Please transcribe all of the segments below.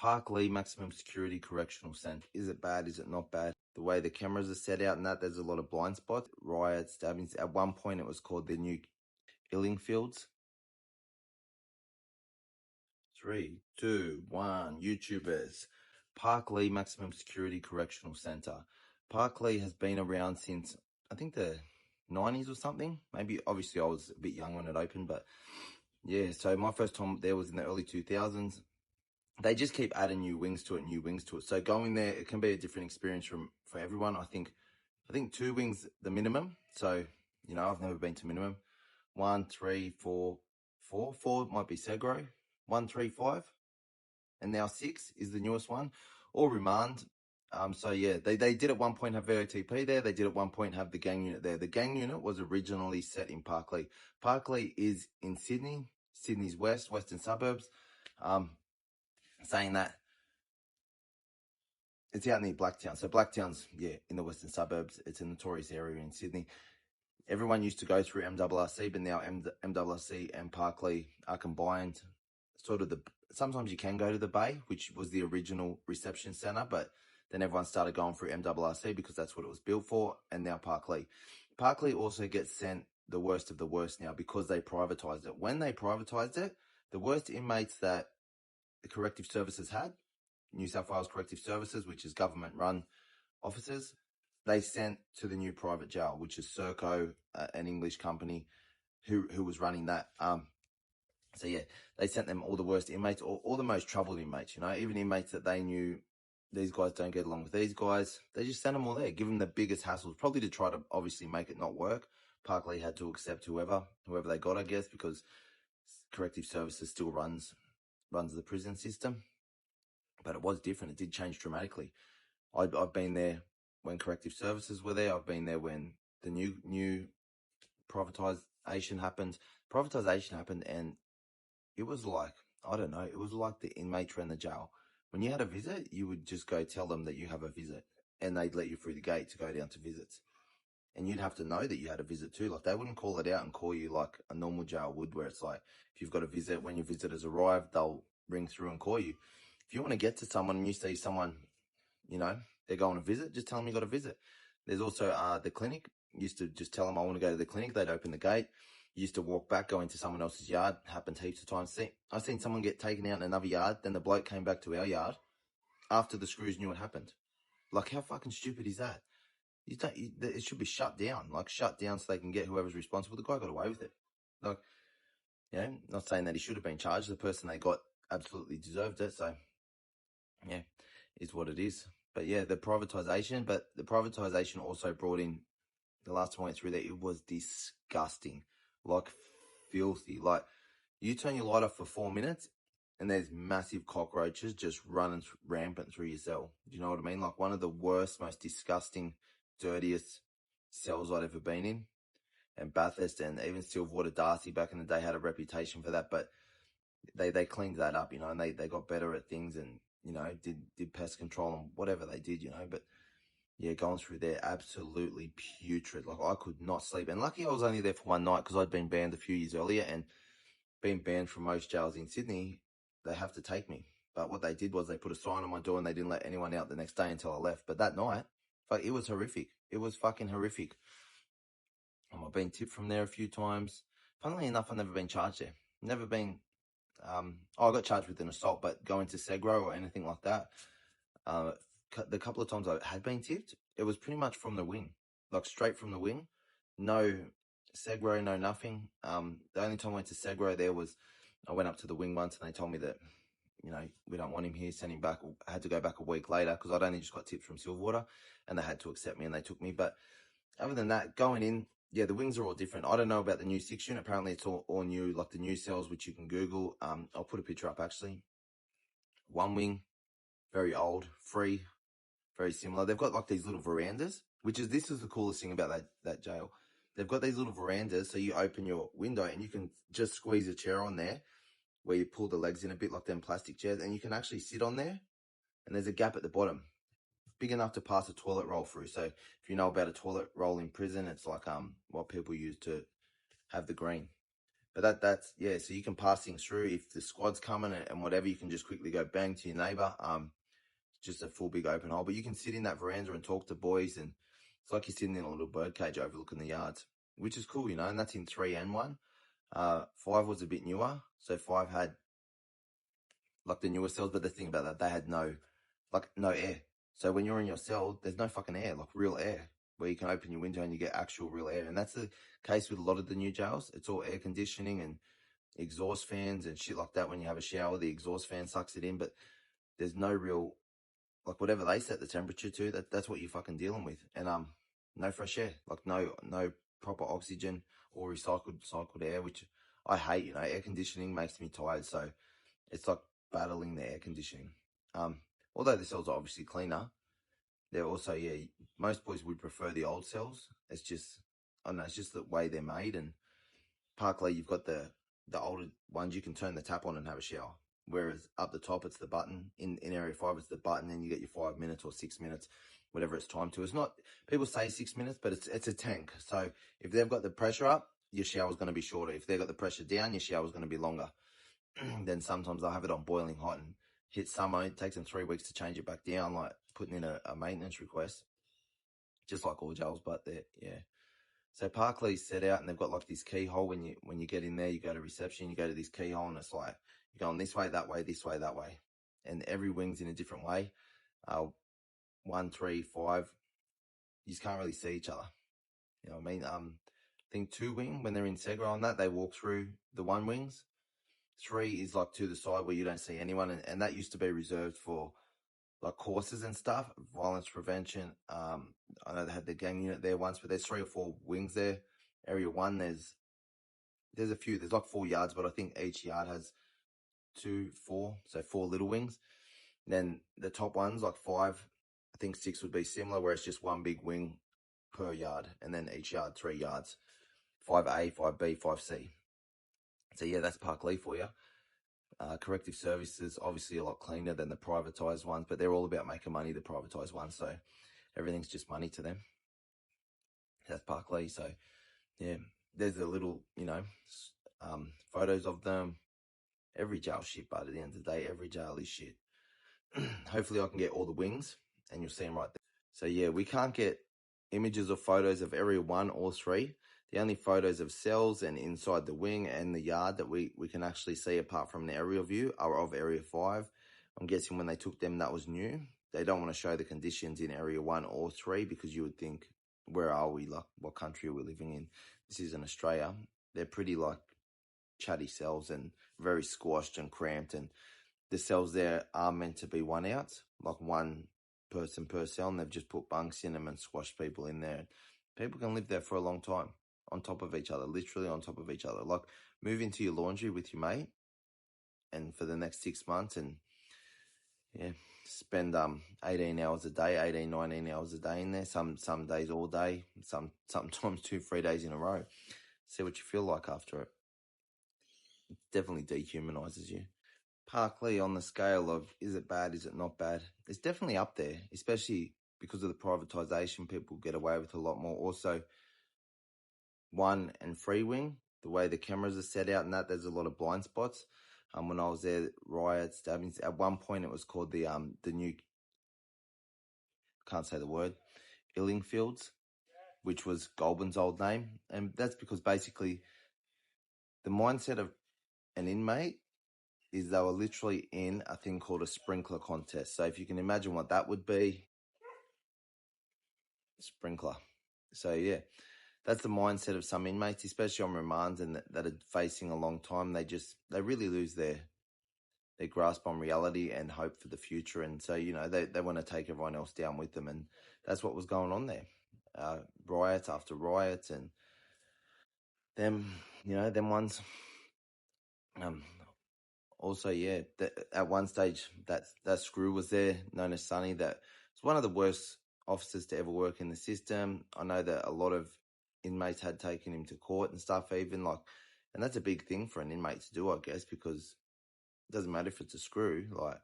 Parklea Maximum Security Correctional Centre. Is it bad? Is it not bad? The way the cameras are set out and that, there's a lot of blind spots, riots, stabbings. At one point, it was called the new Illingfields. 3, 2, 1, YouTubers. Parklea Maximum Security Correctional Centre. Parklea has been around since, I think, the 90s or something. Maybe, obviously, I was a bit young when it opened, but yeah, so my first time there was in the early 2000s. They just keep adding new wings to it. So going there, it can be a different experience for everyone. I think 2 wings the minimum. So, you know, I've never been to minimum. 1, 3, 4, 4. 4 might be Segro. 1, 3, 5. And now 6 is the newest one. Or remand. So yeah, they did at one point have VOTP there. They did at one point have the gang unit there. The gang unit was originally set in Parklea. Parklea is in Sydney, Sydney's western suburbs. Saying that, it's out near Blacktown. So Blacktown's, yeah, in the western suburbs. It's a notorious area in Sydney. Everyone used to go through MRRC, but now MRRC and Parklea are combined. Sometimes you can go to the Bay, which was the original reception centre, but then everyone started going through MRRC because that's what it was built for, and now Parklea. Parklea also gets sent the worst of the worst now because they privatised it. When they privatised it, the worst inmates that the corrective services had, New South Wales Corrective Services, which is government-run officers, they sent to the new private jail, which is Serco, an English company who was running that. So yeah, they sent them all the worst inmates, all the most troubled inmates, you know, even inmates that they knew these guys don't get along with these guys. They just sent them all there, give them the biggest hassles, probably to try to obviously make it not work. Parklea had to accept whoever they got, I guess, because corrective services still runs the prison system. But it was different. It did change dramatically. I've been there when corrective services were there. I've been there when the new privatisation happened. Privatisation happened, and it was like, I don't know, it was like the inmates ran the jail. When you had a visit, you would just go tell them that you have a visit, and they'd let you through the gate to go down to visits. And you'd have to know that you had a visit too. Like, they wouldn't call it out and call you like a normal jail would, where it's like, if you've got a visit, when your visitors arrive, they'll ring through and call you. If you want to get to someone and you see someone, you know, they're going to visit, just tell them you got a visit. There's also the clinic. You used to just tell them, I want to go to the clinic. They'd open the gate. You used to walk back, go into someone else's yard. Happened heaps of times. I've seen someone get taken out in another yard. Then the bloke came back to our yard after the screws knew it happened. Like, how fucking stupid is that? It should be shut down. Like, shut down so they can get whoever's responsible. The guy got away with it. Like, you know, not saying that he should have been charged. The person they got absolutely deserved it. So, yeah, is what it is. But yeah, the privatisation also brought in, the last time I went through that, it was disgusting. Like, filthy. Like, you turn your light off for 4 minutes and there's massive cockroaches just running rampant through your cell. Do you know what I mean? Like, one of the worst, most disgusting, dirtiest cells I'd ever been in. And Bathurst and even Silverwater Darcy back in the day had a reputation for that, but they cleaned that up, you know, and they got better at things and, you know, did pest control and whatever they did, you know. But yeah, going through there, absolutely putrid. Like, I could not sleep. And lucky I was only there for one night because I'd been banned a few years earlier, and being banned from most jails in Sydney, they have to take me. But what they did was they put a sign on my door and they didn't let anyone out the next day until I left. But that night, it was horrific. It was fucking horrific. I've been tipped from there a few times. Funnily enough, I've never been charged there. Never been, I got charged with an assault, but going to Segro or anything like that, the couple of times I had been tipped, it was pretty much from the wing, like straight from the wing. No Segro, no nothing. The only time I went to Segro there was, I went up to the wing once and they told me that, you know, we don't want him here, send him back. I had to go back a week later because I'd only just got tipped from Silverwater and they had to accept me and they took me. But other than that, going in, yeah, the wings are all different. I don't know about the new 6 unit. Apparently it's all new, like the new cells, which you can Google. I'll put a picture up actually. One wing, very old, free, very similar. They've got like these little verandas, this is the coolest thing about that jail. They've got these little verandas, so you open your window and you can just squeeze a chair on there where you pull the legs in a bit like them plastic chairs, and you can actually sit on there, and there's a gap at the bottom, big enough to pass a toilet roll through. So if you know about a toilet roll in prison, it's like what people use to have the green. But that's, yeah, so you can pass things through. If the squad's coming and whatever, you can just quickly go bang to your neighbour. Just a full big open hole. But you can sit in that veranda and talk to boys, and it's like you're sitting in a little bird cage overlooking the yards, which is cool, and that's in 3 and 1. 5 was a bit newer, so 5 had like the newer cells, but the thing about that, they had no air. So when you're in your cell, there's no fucking air, like real air, where you can open your window and you get actual real air. And that's the case with a lot of the new jails. It's all air conditioning and exhaust fans and shit like that. When you have a shower, the exhaust fan sucks it in, but there's no real, like whatever they set the temperature to, that's what you're fucking dealing with. And no fresh air, like no proper oxygen or recycled air, which I hate. Air conditioning makes me tired, so it's like battling the air conditioning. Although the cells are obviously cleaner, they're also, most boys would prefer the old cells. It's just, I don't know, it's just the way they're made. And Parklea, you've got the older ones, you can turn the tap on and have a shower. Whereas up the top, it's the button. In Area 5, it's the button, and you get your 5 minutes or 6 minutes, whatever it's timed to. It's not, people say 6 minutes, but it's a tank. So if they've got the pressure up, your shower's going to be shorter. If they've got the pressure down, your shower's going to be longer. Then sometimes they'll have it on boiling hot, and hit summer, it takes them 3 weeks to change it back down, like putting in a maintenance request, just like all jails. But so Parklea's set out, and they've got like this keyhole. When you get in there, you go to reception, you go to this keyhole, and it's like you're going this way, that way, this way, that way, and every wing's in a different way. 1, 3, 5, you just can't really see each other. You know what I mean? I think 2 wing, when they're in Segra on that, they walk through the 1 wings. 3 is like to the side where you don't see anyone, and that used to be reserved for like courses and stuff, violence prevention. I know they had the gang unit there once, but there's 3 or 4 wings there. Area 1, there's a few. There's like 4 yards, but I think each yard has 2, 4, so 4 little wings. And then the top ones, like 5, I think 6 would be similar, where it's just 1 big wing per yard, and then each yard 3 yards, 5A, 5B, 5C. So yeah, that's Parklea for you. Corrective services, obviously a lot cleaner than the privatised ones, but they're all about making money, the privatised ones, so everything's just money to them. That's Parklea. So yeah, there's a little, photos of them. Every jail shit, but at the end of the day, every jail is shit. Hopefully I can get all the wings, and you'll see them right there. So yeah, we can't get images or photos of Area 1 or 3. The only photos of cells and inside the wing and the yard that we can actually see, apart from an aerial view, are of Area 5. I'm guessing when they took them, that was new. They don't want to show the conditions in Area 1 or 3, because you would think, where are we? Like, what country are we living in? This isn't Australia. They're pretty like chatty cells and very squashed and cramped, and the cells there are meant to be 1 ounce, like 1 person per cell, and they've just put bunks in them and squashed people in there. People can live there for a long time on top of each other, literally on top of each other. Like, move into your laundry with your mate, and for the next 6 months, and spend 18 hours a day, 18, 19 hours a day in there, some days all day, sometimes 2-3 days in a row. See what you feel like after it. It definitely dehumanises you. Parklea, on the scale of, is it bad, is it not bad, it's definitely up there, especially because of the privatisation. People get away with a lot more. Also, 1 and 3 wing, the way the cameras are set out and that, there's a lot of blind spots. When I was there, riots, stabbings, at one point it was called the new, can't say the word, Illingfields, which was Goulburn's old name. And that's because basically the mindset of an inmate is they were literally in a thing called a sprinkler contest. So if you can imagine what that would be, sprinkler. So yeah, that's the mindset of some inmates, especially on remands and that are facing a long time. They really lose their grasp on reality and hope for the future. And so, they want to take everyone else down with them. And that's what was going on there. Riots after riots, and them ones. Also, yeah, at one stage that screw was there, known as Sonny. That was one of the worst officers to ever work in the system. I know that a lot of inmates had taken him to court and stuff, even and that's a big thing for an inmate to do, I guess, because it doesn't matter if it's a screw, like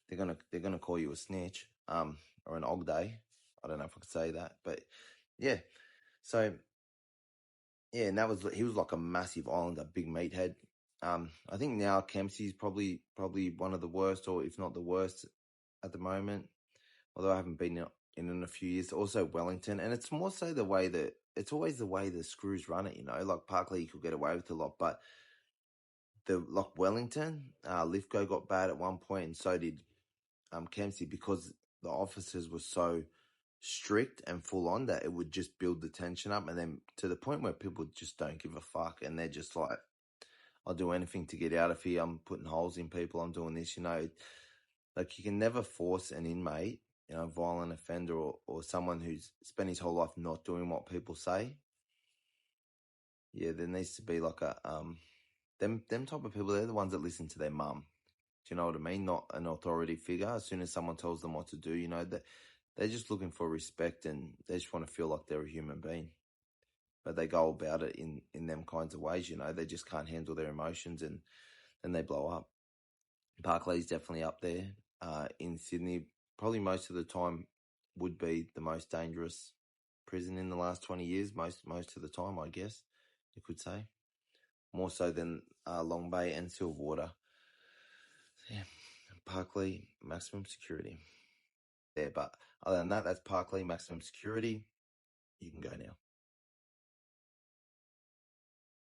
they're gonna call you a snitch, or an og day. I don't know if I could say that, but yeah. So Yeah, and he was like a massive islander, big meathead. I think now Kempsey's probably one of the worst, or if not the worst at the moment. Although I haven't been in a few years. Also Wellington, and it's more so it's always the way the screws run it. Like Parklea, you could get away with a lot, but Wellington, Lithgow got bad at one point, and so did Kempsey, because the officers were so strict and full on that it would just build the tension up, and then to the point where people just don't give a fuck, and they're just like, I'll do anything to get out of here. I'm putting holes in people. I'm doing this, like you can never force an inmate, violent offender or someone who's spent his whole life not doing what people say. Yeah, there needs to be like them type of people. They're the ones that listen to their mum. Do you know what I mean? Not an authority figure. As soon as someone tells them what to do, that they're just looking for respect, and they just want to feel like they're a human being. But they go about it in them kinds of ways, they just can't handle their emotions, and then they blow up. Parklea's definitely up there. In Sydney, probably most of the time would be the most dangerous prison in the last 20 years, most of the time, I guess you could say. More so than Long Bay and Silverwater. Yeah, Parklea, maximum security. But other than that, that's Parklea, maximum security. You can go now.